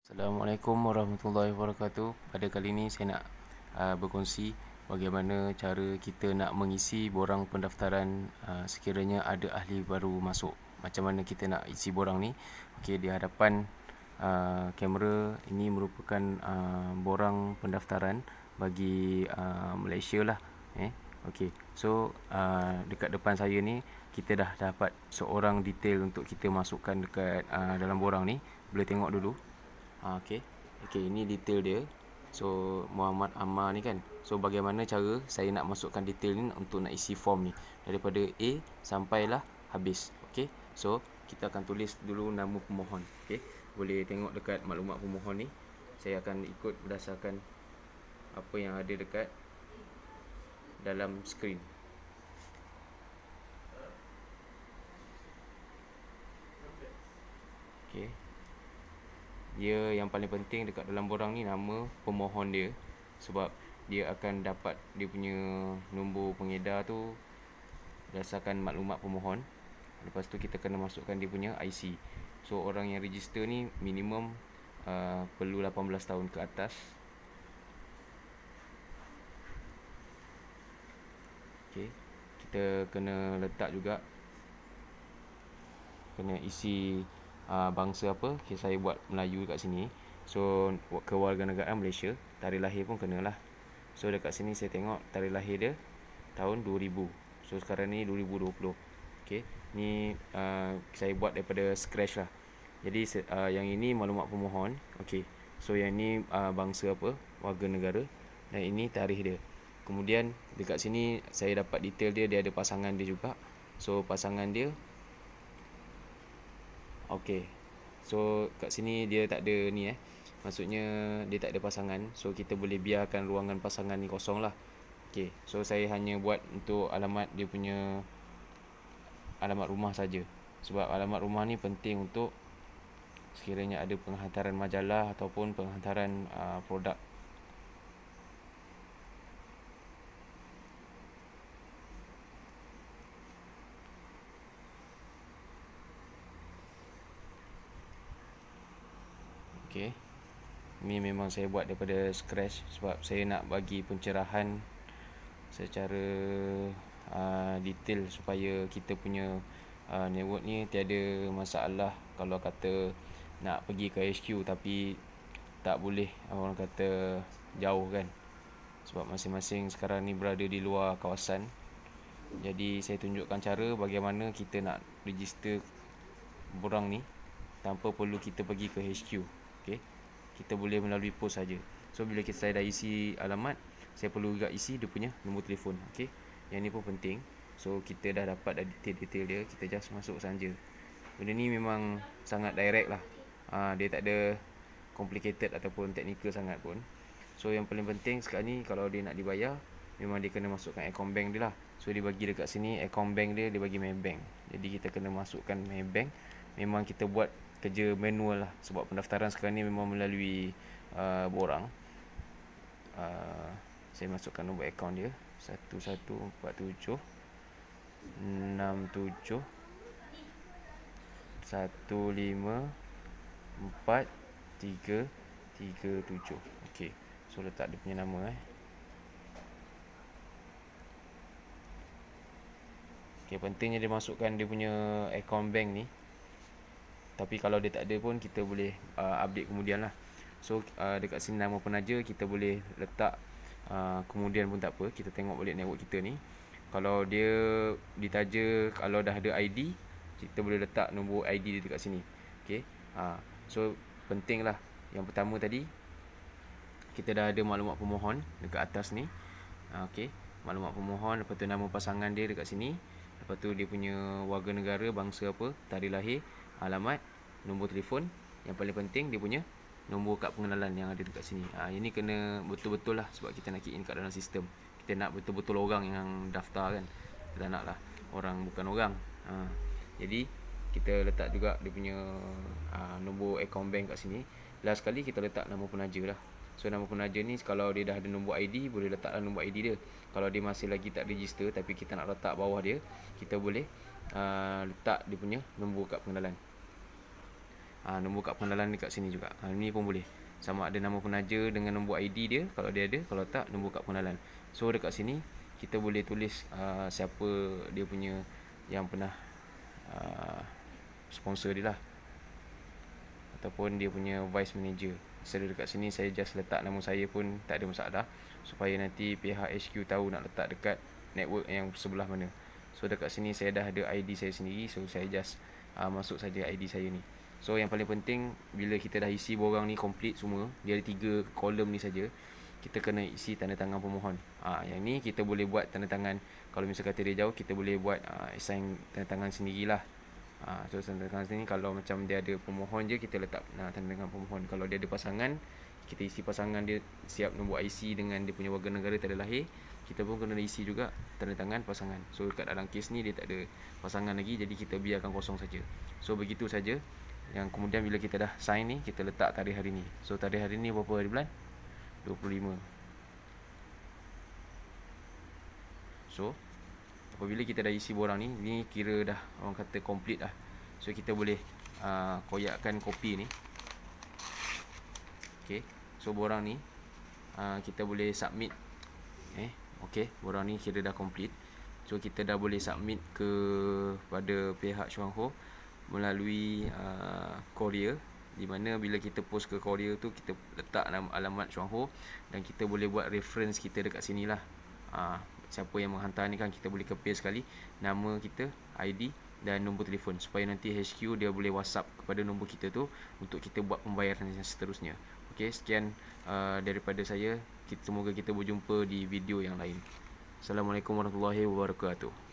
Assalamualaikum warahmatullahi wabarakatuh. Pada kali ini saya nak berkongsi bagaimana cara kita nak mengisi borang pendaftaran sekiranya ada ahli baru masuk. Macam mana kita nak isi borang ni? Okey, di hadapan kamera ini merupakan borang pendaftaran bagi Malaysia lah. Okey, so dekat depan saya ni kita dah dapat seorang detail untuk kita masukkan dekat dalam borang ni. Boleh tengok dulu. Okey. Okey, ini detail dia. So Muhammad Ammar ni kan. So bagaimana cara saya nak masukkan detail ni untuk nak isi form ni daripada A sampailah habis. Okey. So kita akan tulis dulu nama pemohon. Okey. Boleh tengok dekat maklumat pemohon ni. Saya akan ikut berdasarkan apa yang ada dekat dalam skrin. Okey. Dia yang paling penting dekat dalam borang ni nama pemohon dia, sebab dia akan dapat dia punya nombor pengedar tu berdasarkan maklumat pemohon. Lepas tu kita kena masukkan dia punya IC. So orang yang register ni minimum perlu 18 tahun ke atas. Okey, kita kena letak juga, kena isi bangsa apa. Okay, saya buat Melayu kat sini. So kewarganegaraan Malaysia, tarikh lahir pun kenalah. So dekat sini saya tengok tarikh lahir dia tahun 2000. So sekarang ni 2020. Okey, ni saya buat daripada scratch lah. Jadi yang ini maklumat pemohon. Okey, so yang ni bangsa apa, warga negara, dan ini tarikh dia. Kemudian dekat sini saya dapat detail dia, dia ada pasangan dia juga. So pasangan dia, okey, so kat sini dia tak ada ni maksudnya dia tak ada pasangan. So kita boleh biarkan ruangan pasangan ni kosong lah. Okey, so saya hanya buat untuk alamat dia punya alamat rumah saja, sebab alamat rumah ni penting untuk sekiranya ada penghantaran majalah ataupun penghantaran produk. Okey, ni memang saya buat daripada scratch sebab saya nak bagi pencerahan secara detail supaya kita punya network ni tiada masalah kalau kata nak pergi ke HQ tapi tak boleh, orang kata jauh kan, sebab masing-masing sekarang ni berada di luar kawasan. Jadi saya tunjukkan cara bagaimana kita nak register borang ni tanpa perlu kita pergi ke HQ. Okey, kita boleh melalui pos saja. So bila saya dah isi alamat, saya perlu juga isi dia punya nombor telefon. Okey, yang ni pun penting. So kita dah dapat dah detail-detail dia, kita just masuk saja. Benda ni memang sangat direct lah. Dia tak ada complicated ataupun technical sangat pun. So yang paling penting sekarang ni kalau dia nak dibayar, memang dia kena masukkan account bank dia lah. So dia bagi dekat sini account bank dia, dia bagi Maybank. Jadi kita kena masukkan Maybank. Memang kita buat kerja manual lah, sebab pendaftaran sekarang ni memang melalui borang. Saya masukkan nombor akaun dia 1147 67 154337. Okey, so letak dia punya nama Okey, pentingnya dia masukkan dia punya account bank ni. Tapi kalau dia tak ada pun kita boleh update kemudian lah. So dekat sini nama penaja kita boleh letak kemudian pun tak apa. Kita tengok balik network kita ni. Kalau dia ditaja, kalau dah ada ID, kita boleh letak nombor ID dia dekat sini. Okay. So penting lah. Yang pertama tadi, kita dah ada maklumat pemohon dekat atas ni. Okay, maklumat pemohon. Lepas tu nama pasangan dia dekat sini. Lepas tu dia punya warga negara, bangsa apa, tarikh lahir, alamat, nombor telefon. Yang paling penting dia punya nombor kad pengenalan yang ada dekat sini. Ini kena betul-betul lah, sebab kita nak key in kat dalam sistem. Kita nak betul-betul orang yang daftar kan. Kita tak nak lah orang bukan orang. Jadi kita letak juga dia punya nombor account bank kat sini. Last sekali kita letak nama penaja lah. So nama penaja ni kalau dia dah ada nombor ID, boleh letaklah nombor ID dia. Kalau dia masih lagi tak register tapi kita nak letak bawah dia, kita boleh letak dia punya nombor kad pengenalan. Nombor kad pengenalan dekat sini juga. Ni pun boleh. Sama ada nama penaja dengan nombor ID dia kalau dia ada, kalau tak nombor kad pengenalan. So dekat sini kita boleh tulis siapa dia punya yang pernah sponsor dia lah, ataupun dia punya vice manager. Setelah dekat sini saya just letak nama saya pun tak ada masalah, supaya nanti pihak HQ tahu nak letak dekat network yang sebelah mana. So dekat sini saya dah ada ID saya sendiri, so saya just masuk saja ID saya ni. So yang paling penting, bila kita dah isi borang ni complete semua, dia ada 3 kolom ni saja, kita kena isi tanda tangan pemohon. Yang ni kita boleh buat tanda tangan. Kalau misal kata dia jauh, kita boleh buat assign tanda tangan sendirilah. So tanda tangan sini, kalau macam dia ada pemohon je, kita letak tanda tangan pemohon. Kalau dia ada pasangan, kita isi pasangan dia, siap nombor IC dengan dia punya warga negara tanda lahir, kita pun kena isi juga tanda tangan pasangan. So kat dalam kes ni dia tak ada pasangan lagi, jadi kita biarkan kosong saja. So begitu saja. Yang kemudian bila kita dah sign ni, kita letak tarikh hari ni. So tarikh hari ni berapa hari bulan? 25. So apabila kita dah isi borang ni kira dah orang kata complete lah. So kita boleh koyakkan kopi ni. Okay, so borang ni kita boleh submit. Okay, borang ni kira dah complete. So kita dah boleh submit kepada pihak Chuang Ho melalui courier, di mana bila kita post ke courier tu, kita letak nama alamat Chuang Ho, dan kita boleh buat reference kita dekat sini lah. Siapa yang menghantar ni kan, kita boleh paste sekali nama kita, ID dan nombor telefon, supaya nanti HQ dia boleh WhatsApp kepada nombor kita tu untuk kita buat pembayaran yang seterusnya. Okey, sekian daripada saya. Semoga kita berjumpa di video yang lain. Assalamualaikum warahmatullahi wabarakatuh.